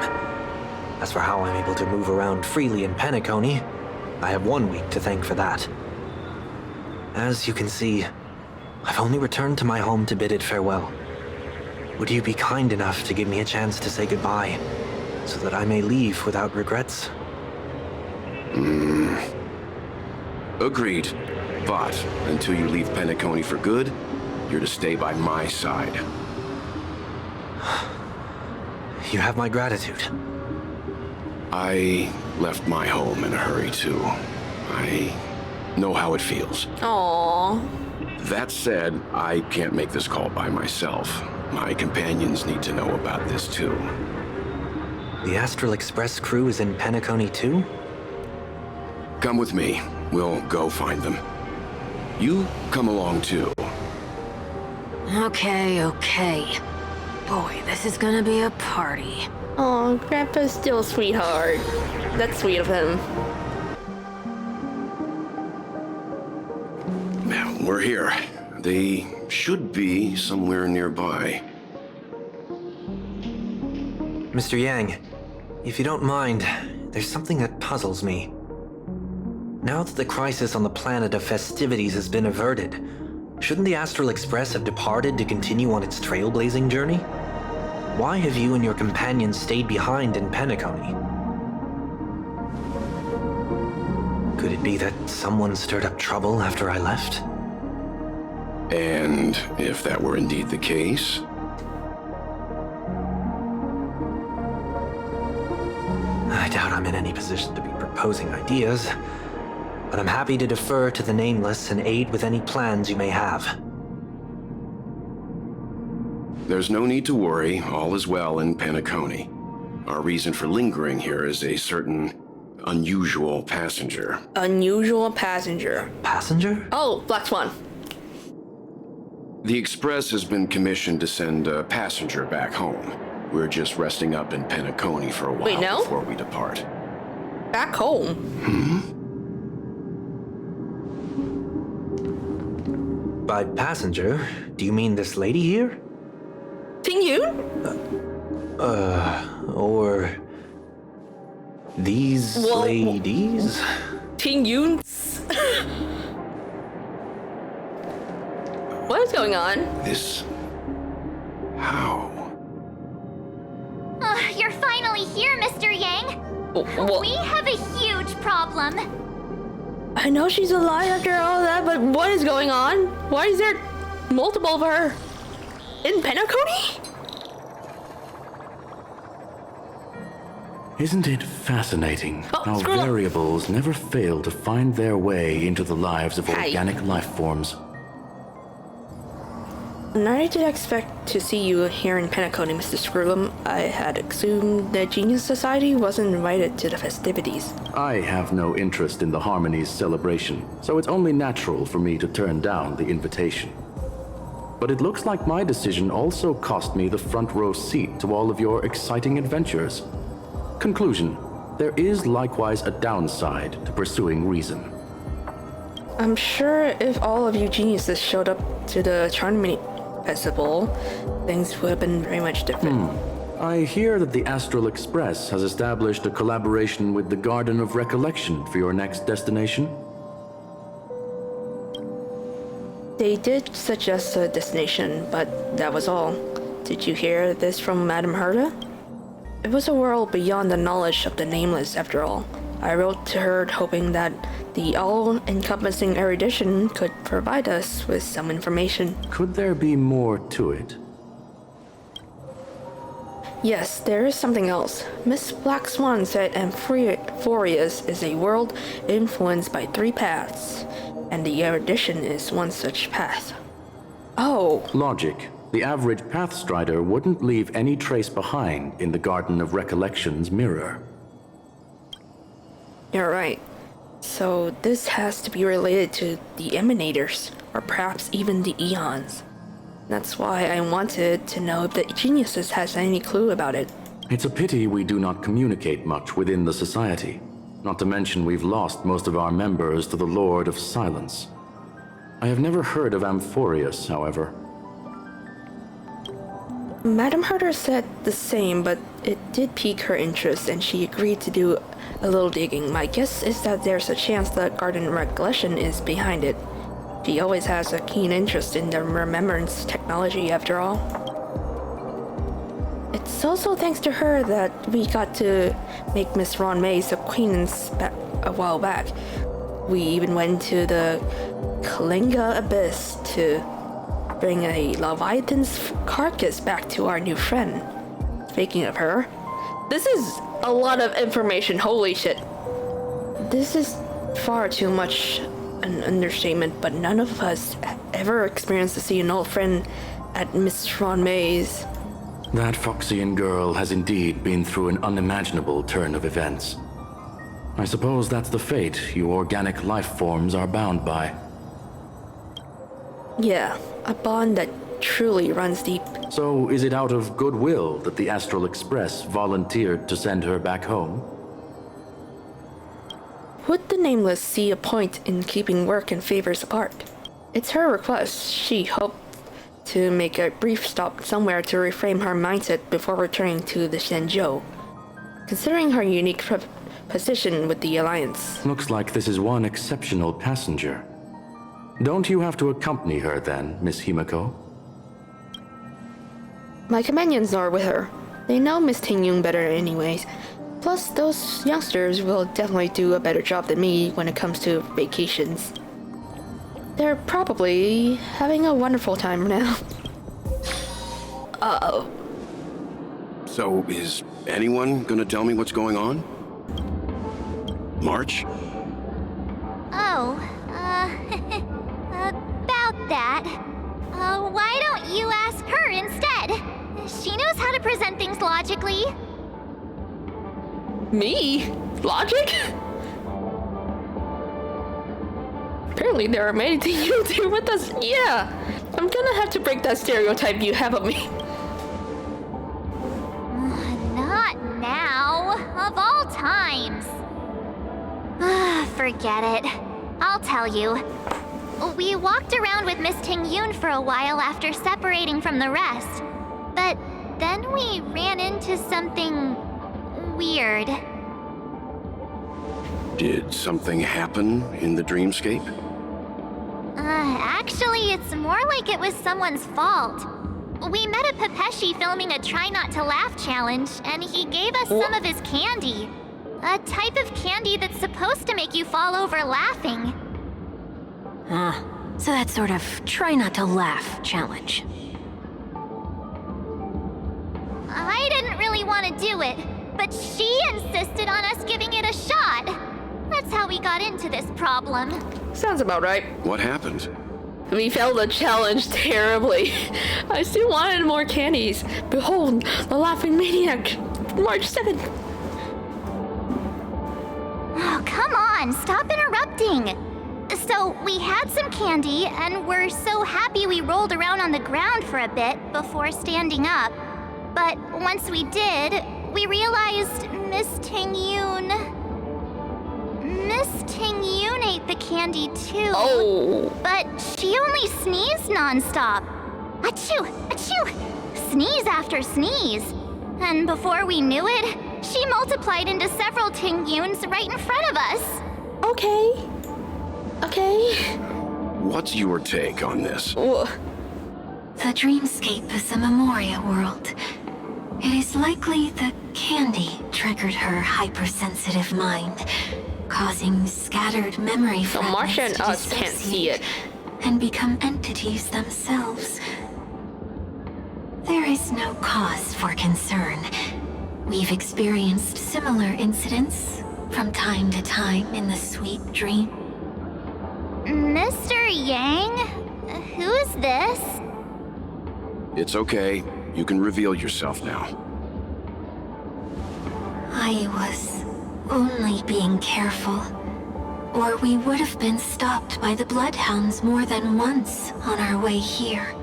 S9: As for how I'm able to move around freely in Penacony, I have 1 week to thank for that. As you can see, I've only returned to my home to bid it farewell. Would you be kind enough to give me a chance to say goodbye, so that I may leave without regrets?
S3: Agreed. But until you leave Penacony for good, you're to stay by my side.
S9: You have my gratitude.
S3: I left my home in a hurry, too. I know how it feels.
S1: Aww.
S3: That said, I can't make this call by myself. My companions need to know about this, too.
S9: The Astral Express crew is in Penacony too?
S3: Come with me. We'll go find them. You come along, too.
S8: Okay. Boy, this is gonna be a party.
S1: Oh, Grandpa's still a sweetheart. That's sweet of him.
S3: We're here. They should be somewhere nearby.
S9: Mr. Yang, if you don't mind, there's something that puzzles me. Now that the crisis on the planet of festivities has been averted, shouldn't the Astral Express have departed to continue on its trailblazing journey? Why have you and your companions stayed behind in Penacony? Could it be that someone stirred up trouble after I left?
S3: And if that were indeed the case,
S9: I doubt I'm in any position to be proposing ideas, but I'm happy to defer to the Nameless and aid with any plans you may have.
S3: there's no need to worry. All is well in Penacony. Our reason for lingering here is a certain unusual passenger.
S1: Unusual passenger.
S9: Passenger?
S1: Oh, Black Swan.
S3: The Express has been commissioned to send a passenger back home. We're just resting up in Penacony for a while
S1: Wait, no?
S3: before we depart.
S1: Back home?
S9: By passenger, do you mean this lady here?
S1: Ting Yoon?
S9: Or these ladies?
S1: Ting Yoon? What is going on?
S3: This... how?
S4: You're finally here, Mr. Yang. We have a huge problem.
S1: I know she's alive after all that, but what is going on? Why is there multiple of her in Penacony?
S3: Isn't it fascinating how
S1: screw up.
S3: variables never fail to find their way into the lives of
S1: Hey.
S3: organic life forms?
S1: I did expect to see you here in Penacony, Mr. Screw'em. I had assumed the Genius Society wasn't invited to the festivities.
S3: I have no interest in the Harmony's celebration, so it's only natural for me to turn down the invitation. But it looks like my decision also cost me the front row seat to all of your exciting adventures. Conclusion: there is likewise a downside to pursuing reason.
S1: I'm sure if all of you geniuses showed up to the Charming Festival, things would have been very much different.
S3: I hear that the Astral Express has established a collaboration with the Garden of Recollection for your next destination.
S1: They did suggest a destination, but that was all. Did you hear this from Madame Herta? It was a world beyond the knowledge of the Nameless, after all. I wrote to her hoping that the all-encompassing erudition could provide us with some information.
S3: Could there be more to it?
S1: Yes, there is something else. Miss Black Swan said Amphorius is a world influenced by 3 paths, and the erudition is one such path. Oh!
S3: Logic. The average Pathstrider wouldn't leave any trace behind in the Garden of Recollection's mirror.
S1: You're right. So this has to be related to the Emanators, or perhaps even the Eons. That's why I wanted to know if the Geniuses has any clue about it.
S3: It's a pity we do not communicate much within the Society. Not to mention we've lost most of our members to the Lord of Silence. I have never heard of Amphorius, however.
S1: Madame Herter said the same, but it did pique her interest and she agreed to do a little digging. My guess is that there's a chance that Garden Recollection is behind it. She always has a keen interest in the remembrance technology, after all. It's also thanks to her that we got to make Miss Ron May's acquaintance a while back. We even went to the Kalinga Abyss to bring a Leviathan's carcass back to our new friend. Speaking of her, this is a lot of information, holy shit. This is far too much an understatement, but none of us ever experienced to see an old friend at Miss Ron May's.
S3: That Foxian girl has indeed been through an unimaginable turn of events. I suppose that's the fate you organic life forms are bound by.
S1: Yeah, a bond that truly runs deep.
S3: So is it out of goodwill that the Astral Express volunteered to send her back home?
S1: Would the Nameless see a point in keeping work and favors apart? It's her request. She hoped to make a brief stop somewhere to reframe her mindset before returning to the Shenzhou. Considering her unique position with the Alliance.
S3: Looks like this is one exceptional passenger. Don't you have to accompany her then, Miss Himiko?
S1: My companions are with her. They know Miss Tingyun better anyways. Plus, those youngsters will definitely do a better job than me when it comes to vacations. They're probably having a wonderful time now. Uh-oh.
S3: So, is anyone gonna tell me what's going on? March?
S4: Oh, about that. Why don't you ask her instead? She knows how to present things logically.
S1: Me? Logic? Apparently there are many things you do with us. Yeah, I'm gonna have to break that stereotype you have of me.
S4: Not now. Of all times. Forget it. I'll tell you. We walked around with Miss Tingyun for a while after separating from the rest. But then we ran into something weird.
S3: Did something happen in the dreamscape?
S4: Actually, it's more like it was someone's fault. We met a Pepeshi filming a Try Not to Laugh challenge, and he gave us some of his candy. A type of candy that's supposed to make you fall over laughing.
S8: So that sort of try not to laugh challenge.
S4: I didn't really want to do it, but she insisted on us giving it a shot. That's how we got into this problem.
S1: Sounds about right.
S12: What happened?
S1: We failed the challenge terribly. I still wanted more candies. Behold, the Laughing Maniac, March 7th.
S4: Oh, come on, stop interrupting. So, we had some candy, and we're so happy we rolled around on the ground for a bit before standing up. But once we did, we realized Miss Ting-Yoon ate the candy too.
S1: Oh.
S4: But she only sneezed nonstop. Achoo! Achoo! Sneeze after sneeze. And before we knew it, she multiplied into several Ting-Yoons right in front of us.
S1: Okay.
S12: What's your take on this?
S8: The dreamscape is a Memoria world. It is likely the candy triggered her hypersensitive mind, causing scattered memory
S1: The
S8: fragments
S1: Martian
S8: to
S1: us can't see it.
S8: and become entities themselves. There is no cause for concern. We've experienced similar incidents from time to time in the sweet dream.
S4: Mr. Yang? Who's this?
S12: It's okay. You can reveal yourself now.
S8: I was only being careful, or we would have been stopped by the Bloodhounds more than once on our way here.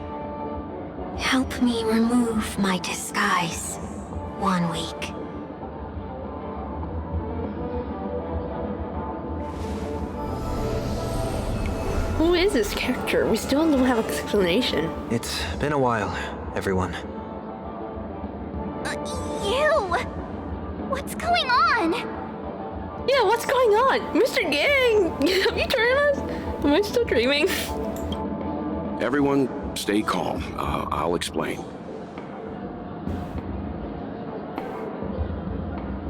S8: Help me remove my disguise. 1 week.
S1: Who is this character? We still don't have an explanation.
S9: It's been a while, everyone.
S4: You! What's going on?
S1: Yeah, what's going on? Mr. Gang! Have you turned us? Am I still dreaming?
S12: Everyone, stay calm. I'll explain.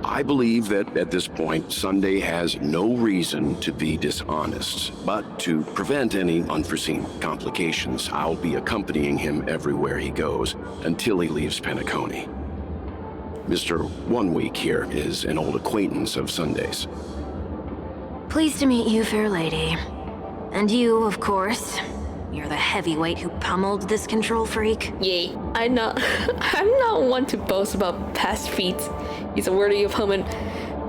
S12: I believe that at this point, Sunday has no reason to be dishonest. But to prevent any unforeseen complications, I'll be accompanying him everywhere he goes until he leaves Penacony. Mr. 1 Week here is an old acquaintance of Sunday's.
S8: Pleased to meet you, fair lady. And you, of course. You're the heavyweight who pummeled this control freak.
S1: Yay. I'm not one to boast about past feats. He's a worthy opponent.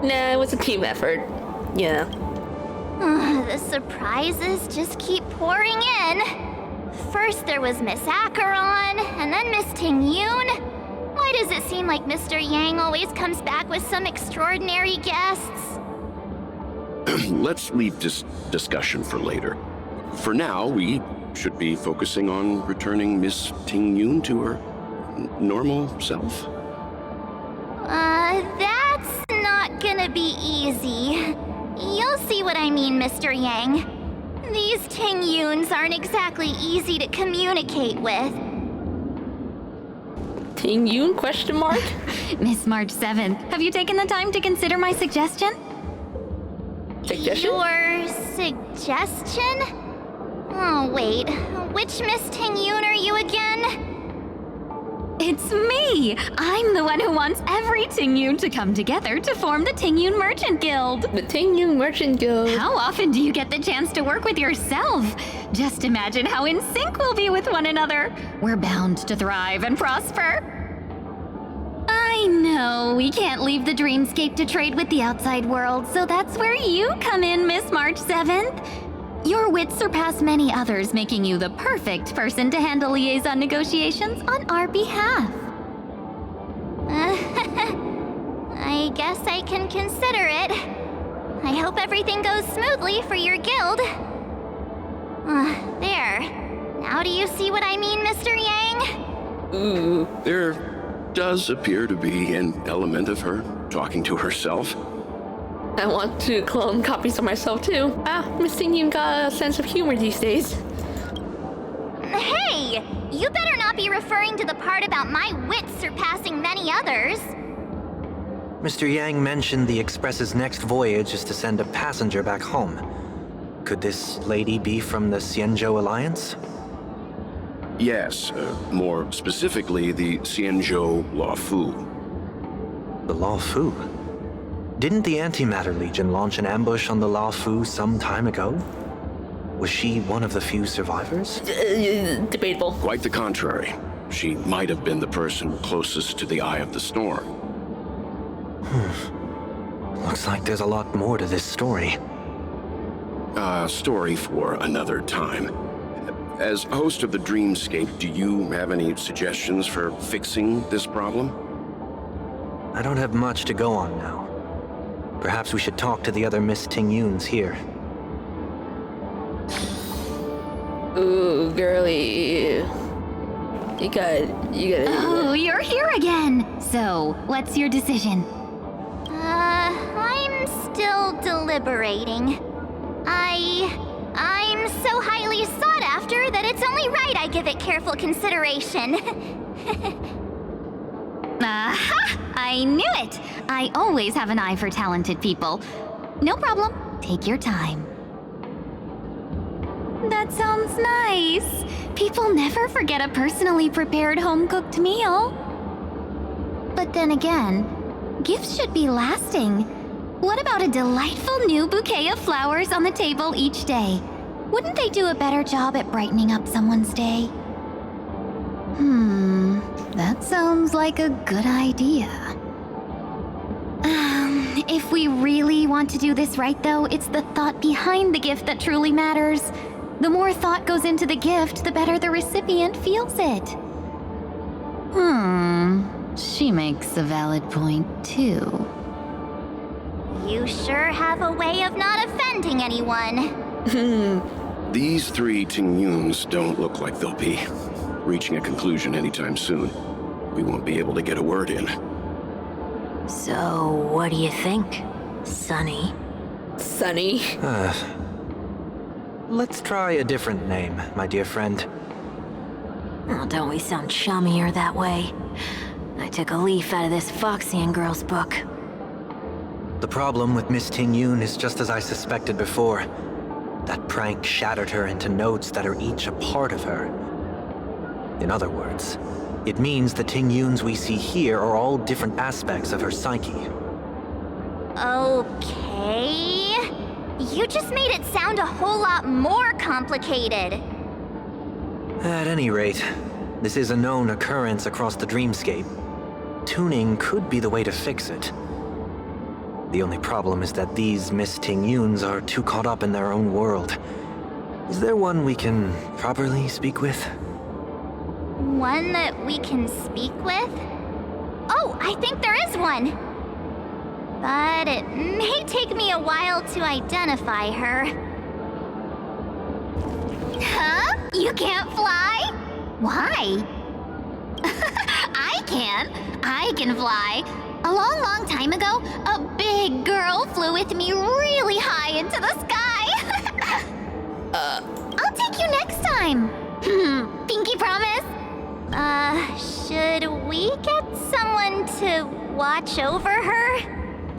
S1: Nah, it was a team effort. Yeah.
S4: The surprises just keep pouring in. First there was Miss Acheron, and then Miss Ting-Yoon. Why does it seem like Mr. Yang always comes back with some extraordinary guests?
S12: Let's leave this discussion for later. For now, we should be focusing on returning Miss Ting-Yoon to her normal self.
S4: That's not gonna be easy. You'll see what I mean, Mr. Yang. These Ting-Yoons aren't exactly easy to communicate with.
S1: Ting-Yoon, question mark?
S13: Miss March 7th, have you taken the time to consider my suggestion?
S1: Suggestion?
S4: Your suggestion? Oh, wait. Which Miss Ting-Yoon are you again?
S13: It's me! I'm the one who wants every Ting-Yoon to come together to form the Ting-Yoon Merchant Guild.
S1: The Ting-Yoon Merchant Guild.
S13: How often do you get the chance to work with yourself? Just imagine how in sync we'll be with one another. We're bound to thrive and prosper. I know, we can't leave the dreamscape to trade with the outside world, so that's where you come in, Miss March 7th. Your wits surpass many others, making you the perfect person to handle liaison negotiations on our behalf.
S4: I guess I can consider it. I hope everything goes smoothly for your guild. There. Now do you see what I mean, Mr. Yang?
S12: There does appear to be an element of her talking to herself.
S1: I want to clone copies of myself too. Miss Ting-Yoon got a sense of humor these days.
S4: Hey! You better not be referring to the part about my wits surpassing many others.
S9: Mr. Yang mentioned the Express's next voyage is to send a passenger back home. Could this lady be from the Xianzhou Alliance?
S12: Yes, more specifically, the Xianzhou Luofu.
S9: The Law Fu? Didn't the Antimatter Legion launch an ambush on the Law Fu some time ago? Was she one of the few survivors?
S1: Debatable.
S12: Quite the contrary. She might have been the person closest to the eye of the storm.
S9: Looks like there's a lot more to this story.
S12: A story for another time. As host of the Dreamscape, do you have any suggestions for fixing this problem?
S9: I don't have much to go on now. Perhaps we should talk to the other Miss Ting-Yuns here.
S1: Ooh, girly. You gotta.
S13: Oh, you're here again. So, what's your decision?
S4: I'm still deliberating. I'm so highly sought after that it's only right I give it careful consideration.
S13: Aha! I knew it! I always have an eye for talented people. No problem. Take your time. That sounds nice. People never forget a personally prepared home-cooked meal. But then again, gifts should be lasting. What about a delightful new bouquet of flowers on the table each day? Wouldn't they do a better job at brightening up someone's day? That sounds like a good idea. If we really want to do this right, though, it's the thought behind the gift that truly matters. The more thought goes into the gift, the better the recipient feels it. She makes a valid point, too.
S4: You sure have a way of not offending anyone.
S12: These three Ting-Yuns don't look like they'll be reaching a conclusion anytime soon. We won't be able to get a word in.
S8: So, what do you think, Sonny?
S1: Sonny.
S9: Let's try a different name, my dear friend.
S8: Oh, don't we sound chummier that way? I took a leaf out of this Foxian girl's book.
S9: The problem with Miss Ting-Yun is just as I suspected before. That prank shattered her into notes that are each a part of her. In other words, it means the Ting-Yuns we see here are all different aspects of her psyche.
S4: Okay. You just made it sound a whole lot more complicated.
S9: At any rate, this is a known occurrence across the dreamscape. Tuning could be the way to fix it. The only problem is that these Miss Ting-Yuns are too caught up in their own world. Is there one we can properly speak with?
S4: One that we can speak with? Oh, I think there is one. But it may take me a while to identify her. Huh? You can't fly? Why? I can. I can fly. A long time ago, a big girl flew with me really high into the sky. I'll take you next time. Pinky promise? Should we get someone to watch over her?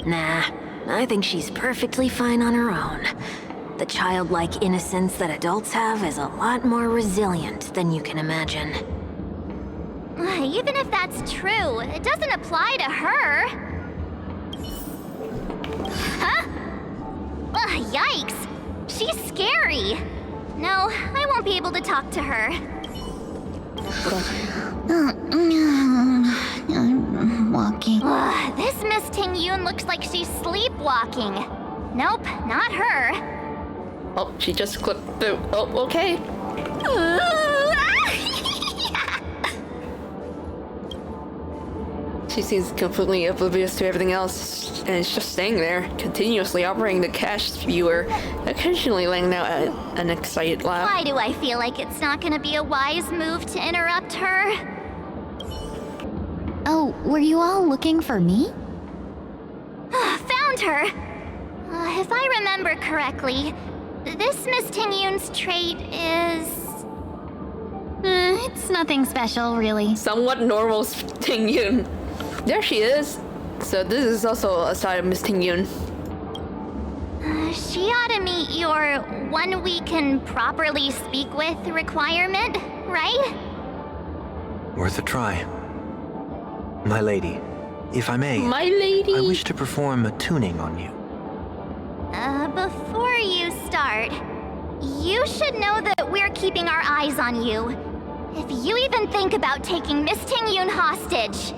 S8: Nah, I think she's perfectly fine on her own. The childlike innocence that adults have is a lot more resilient than you can imagine.
S4: Even if that's true, it doesn't apply to her. Huh? Yikes! She's scary. No, I won't be able to talk to her.
S13: I'm walking.
S4: This Miss Ting-Yun looks like she's sleepwalking. Nope, not her.
S1: Oh, she just clipped the. Oh, okay. She seems completely oblivious to everything else, and is just staying there, continuously operating the cache viewer, occasionally letting out an excited laugh.
S4: Why do I feel like it's not gonna be a wise move to interrupt her?
S13: Oh, were you all looking for me?
S4: Found her! If I remember correctly, this Miss Ting-Yun's trait is...
S13: It's nothing special, really.
S1: Somewhat normal Ting-Yun. There she is. So this is also a side of Miss Ting-Yun.
S4: She ought to meet your one we can properly speak with requirement, right?
S9: Worth a try. My lady, If I may,
S1: My lady.
S9: I wish to perform a tuning on you.
S4: Before you start, you should know that we're keeping our eyes on you. If you even think about taking Miss Ting-Yun hostage.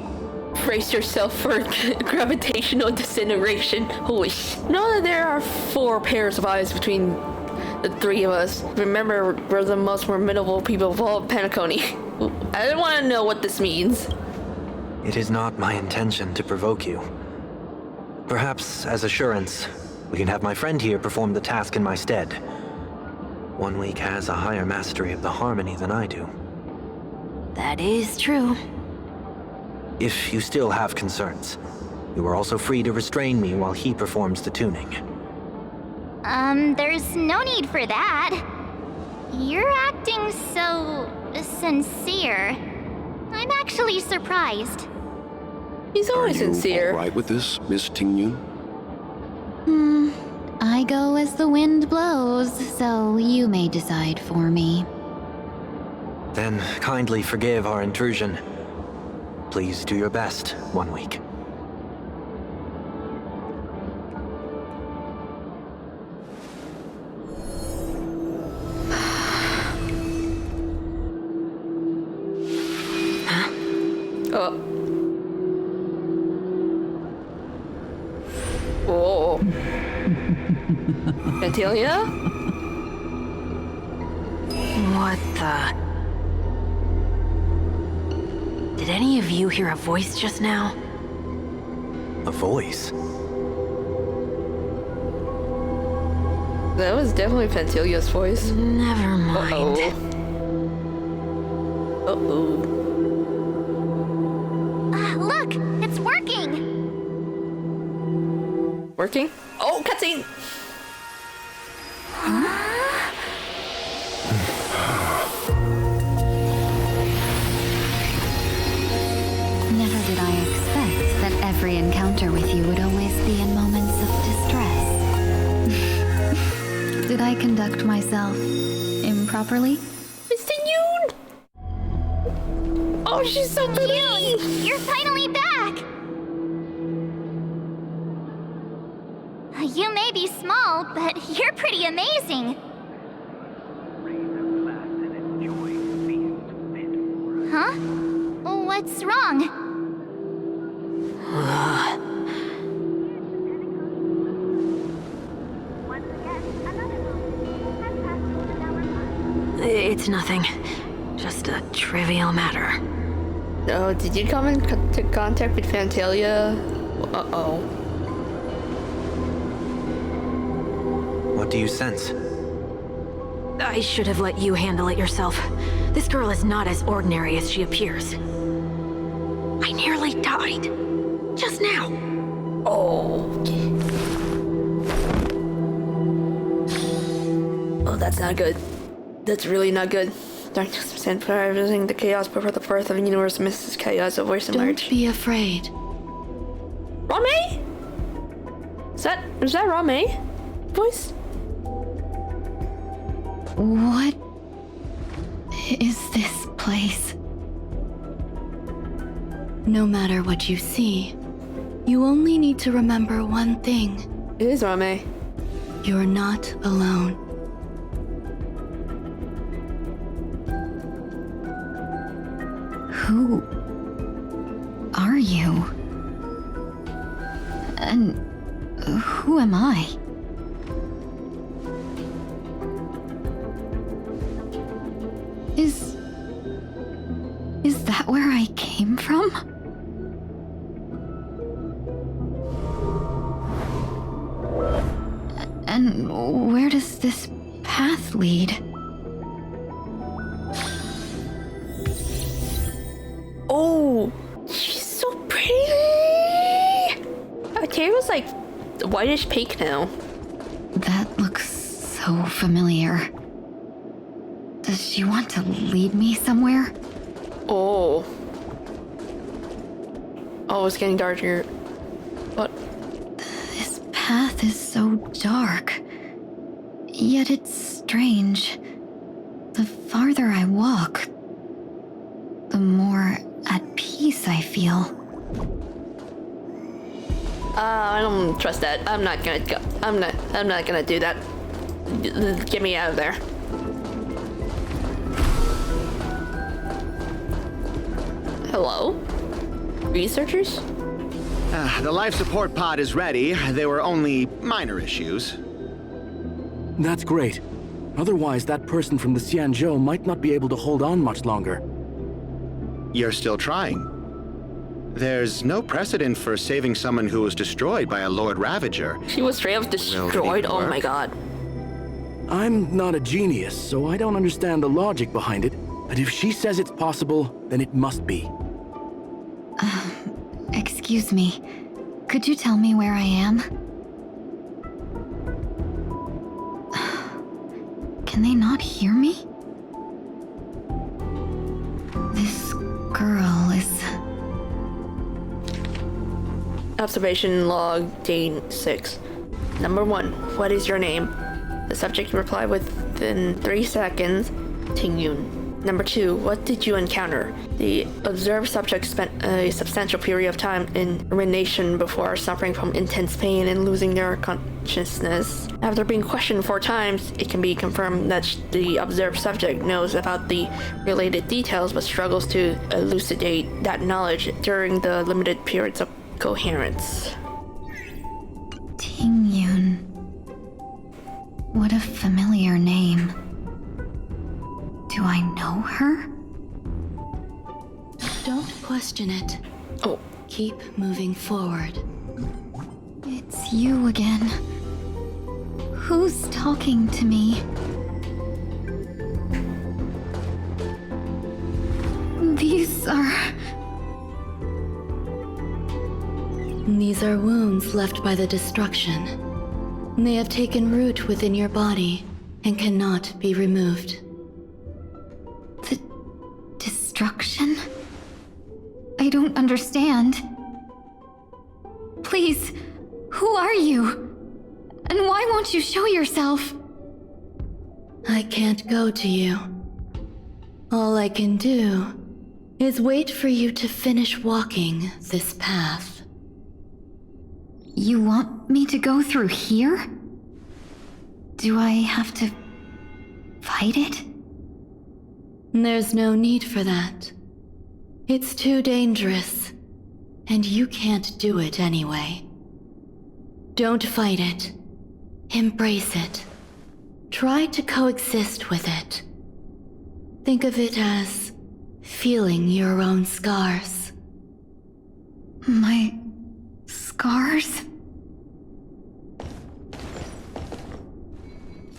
S1: Brace yourself for gravitational disintegration. Holy sh! Know that there are 4 pairs of eyes between the 3 of us. Remember, we're the most formidable people of all of Penacony. I don't want to know what this means.
S9: It is not my intention to provoke you. Perhaps, as assurance, we can have my friend here perform the task in my stead. 1 week has a higher mastery of the harmony than I do.
S8: That is true.
S9: If you still have concerns, you are also free to restrain me while he performs the tuning.
S4: There's no need for that. You're acting so sincere. I'm actually surprised.
S1: He's always sincere.
S12: All right with this, Miss Ting-Yun?
S13: I go as the wind blows, so you may decide for me.
S9: Then kindly forgive our intrusion. Please do your best, 1 week.
S1: Oh. Antilia?
S8: What the? Did any of you hear a voice just now?
S9: A voice?
S1: That was definitely Fantilia's voice.
S8: Never mind.
S1: Uh-oh.
S4: Look, it's working.
S1: Working? Oh, cutscene!
S13: Never did I expect that every encounter with you would always be in moments of distress. Did I conduct myself improperly?
S1: Miss Ting-Yun! Oh, she's so pretty!
S4: You're finally back! You may be small, but you're pretty amazing. Huh? What's wrong?
S8: It's nothing. Just a trivial matter.
S1: Oh, did you come into contact with Fantalia? Uh-oh.
S9: What do you sense?
S8: I should have let you handle it yourself. This girl is not as ordinary as she appears. I nearly died. Just now.
S1: Oh. Oh, that's not good. That's really not good. Darkness percent for everything, the chaos before the birth of the universe, Mrs. Chaos, a voice emerged.
S6: Don't be afraid.
S1: Rame? Is that Rame? Voice?
S6: What is this place? No matter what you see, you only need to remember one thing.
S1: It is Rame.
S6: You're not alone.
S13: Who are you? And who am I? Is that where I came from? And where does this path lead?
S1: Oh, she's so pretty. Her hair was like whitish pink now.
S13: That looks so familiar. Does she want to lead me somewhere?
S1: Oh. Oh, it's getting darker. What?
S13: This path is so dark. Yet it's strange. The farther I walk, the more at peace I feel.
S1: I don't trust that. I'm not gonna go. I'm not gonna do that. Get me out of there. Hello? Researchers?
S14: The life support pod is ready. There were only minor issues.
S3: That's great. Otherwise, that person from the Xianzhou might not be able to hold on much longer.
S14: You're still trying. There's no precedent for saving someone who was destroyed by a Lord Ravager.
S1: She was straight up destroyed. Oh my god.
S3: I'm not a genius, so I don't understand the logic behind it. But if she says it's possible, then it must be.
S13: Excuse me. Could you tell me where I am? Can they not hear me? This girl is...
S1: Observation log, day 6. Number 1, what is your name? The subject replied within 3 seconds, Tingyun. Number 2, what did you encounter? The observed subject spent a substantial period of time in rumination before suffering from intense pain and losing their consciousness. After being questioned 4 times, it can be confirmed that the observed subject knows about the related details but struggles to elucidate that knowledge during the limited periods of coherence.
S13: Tingyun. What a familiar name. Do I know her?
S10: Don't question it.
S1: Oh.
S10: Keep moving forward.
S13: It's you again. Who's talking to me? These
S10: are wounds left by the destruction. They have taken root within your body and cannot be removed.
S13: The destruction? I don't understand. Please, who are you? And why won't you show yourself?
S10: I can't go to you. All I can do is wait for you to finish walking this path.
S13: You want me to go through here? Do I have to fight it?
S10: There's no need for that. It's too dangerous, and you can't do it anyway. Don't fight it. Embrace it. Try to coexist with it. Think of it as feeling your own scars.
S13: My scars?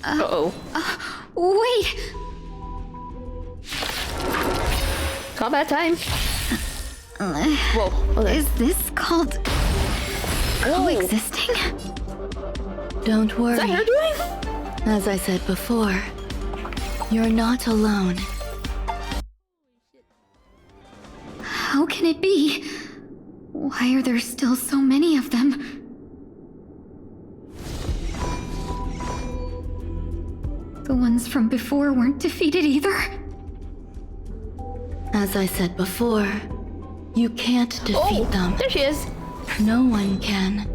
S1: Uh-oh.
S13: Wait!
S1: Combat time. Whoa. Okay.
S13: Is this called coexisting?
S10: Don't worry.
S1: Is that her doing?
S10: As I said before, you're not alone.
S13: How can it be? Why are there still so many of them? The ones from before weren't defeated either?
S10: As I said before, you can't defeat them.
S1: There she is.
S10: No one can.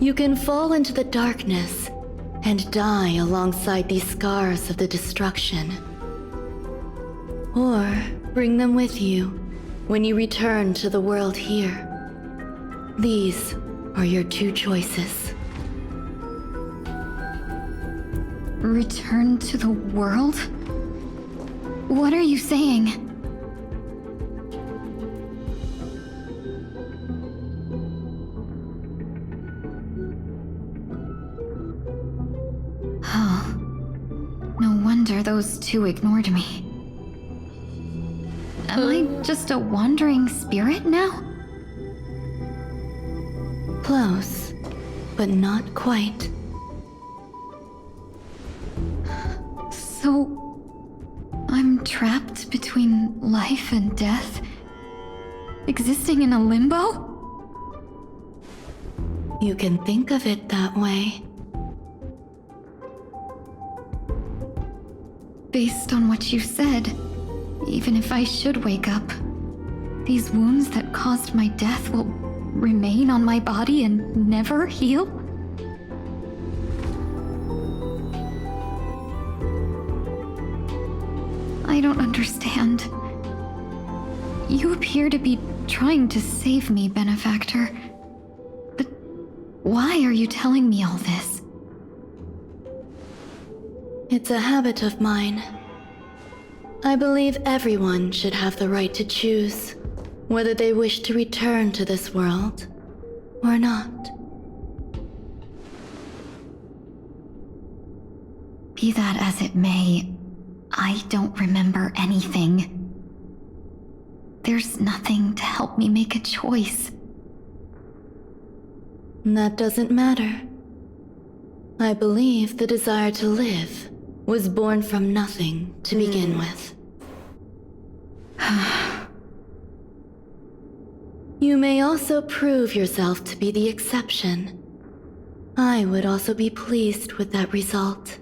S10: You can fall into the darkness and die alongside these scars of the destruction. Or bring them with you when you return to the world here. These are your 2 choices.
S13: Return to the world? What are you saying? Oh. No wonder those 2 ignored me. Am I just a wandering spirit now?
S10: Close, but not quite.
S13: So... I'm trapped between life and death? Existing in a limbo?
S10: You can think of it that way.
S13: Based on what you said, even if I should wake up, these wounds that caused my death will remain on my body and never heal? I don't understand. You appear to be trying to save me, Benefactor. But why are you telling me all this?
S1: It's a habit of mine. I believe everyone should have the right to choose whether they wish to return to this world or not.
S13: Be that as it may, I don't remember anything. There's nothing to help me make a choice.
S1: That doesn't matter. I believe the desire to live was born from nothing to begin with. You may also prove yourself to be the exception. I would also be pleased with that result.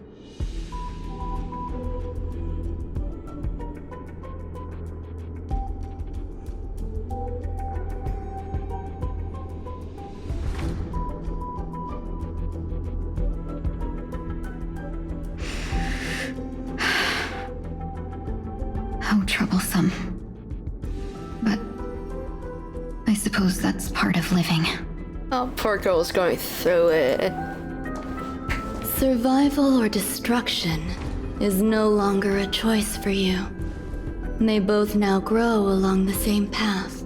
S13: How troublesome. But I suppose that's part of living.
S1: Oh, poor girl's going through it. Survival or destruction is no longer a choice for you. They both now grow along the same path.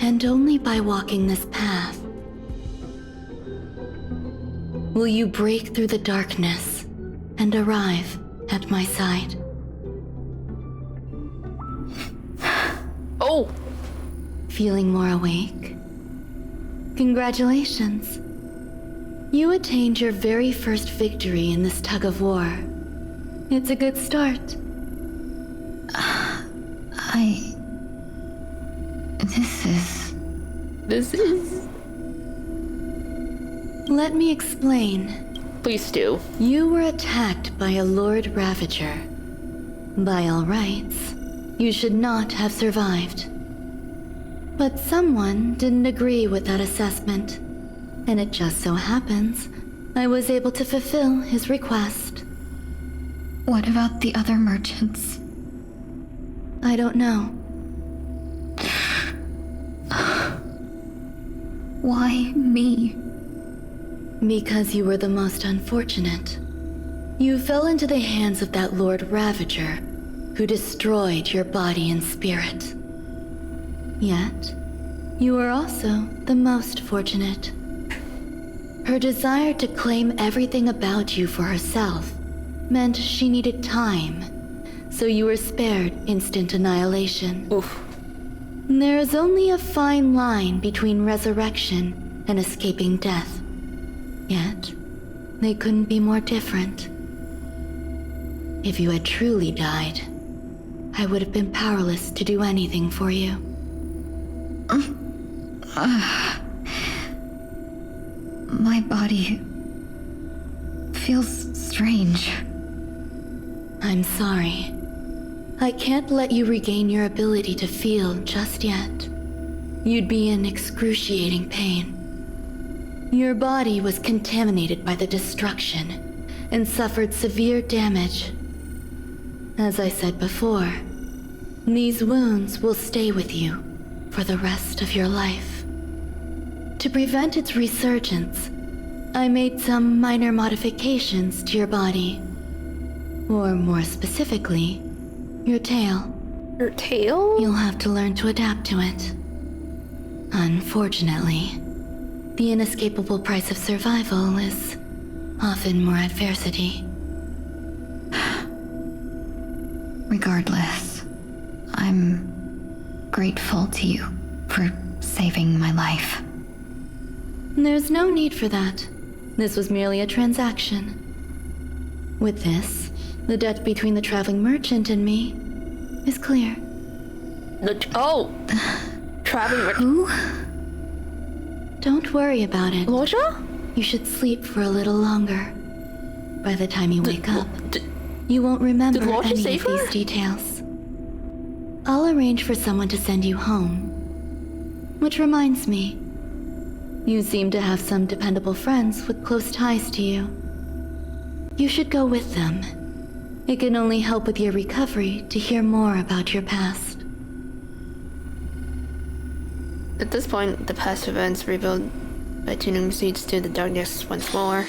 S1: And only by walking this path will you break through the darkness and arrive at my side. Oh! Feeling more awake? Congratulations. You attained your very first victory in this tug of war. It's a good start. This is... Let me explain. Please do. You were attacked by a Lord Ravager. By all rights, you should not have survived. But someone didn't agree with that assessment, and it just so happens I was able to fulfill his request.
S13: What about the other merchants?
S1: I don't know.
S13: Why me?
S1: Because you were the most unfortunate. You fell into the hands of that Lord Ravager, who destroyed your body and spirit. Yet, you were also the most fortunate. Her desire to claim everything about you for herself meant she needed time, so you were spared instant annihilation. Oof. There is only a fine line between resurrection and escaping death. Yet, they couldn't be more different. If you had truly died, I would have been powerless to do anything for you.
S13: My body feels strange.
S1: I'm sorry. I can't let you regain your ability to feel just yet. You'd be in excruciating pain. Your body was contaminated by the destruction and suffered severe damage. As I said before, these wounds will stay with you for the rest of your life. To prevent its resurgence, I made some minor modifications to your body. Or more specifically, your tail. Your tail? You'll have to learn to adapt to it. Unfortunately, the inescapable price of survival is often more adversity.
S13: Regardless, I'm grateful to you for saving my life.
S1: There's no need for that. This was merely a transaction. With this, the debt between the traveling merchant and me is clear. Traveling merchant.
S13: Who?
S1: Don't worry about it.
S10: Loja?
S1: You should sleep for a little longer. By the time you wake up, you won't remember any of these details. I'll arrange for someone to send you home.
S15: Which reminds me, you seem to have some dependable friends with close ties to you. You should go with them. It can only help with your recovery to hear more about your past.
S1: At this point, the past events revealed by tuning seeds to the darkness once more.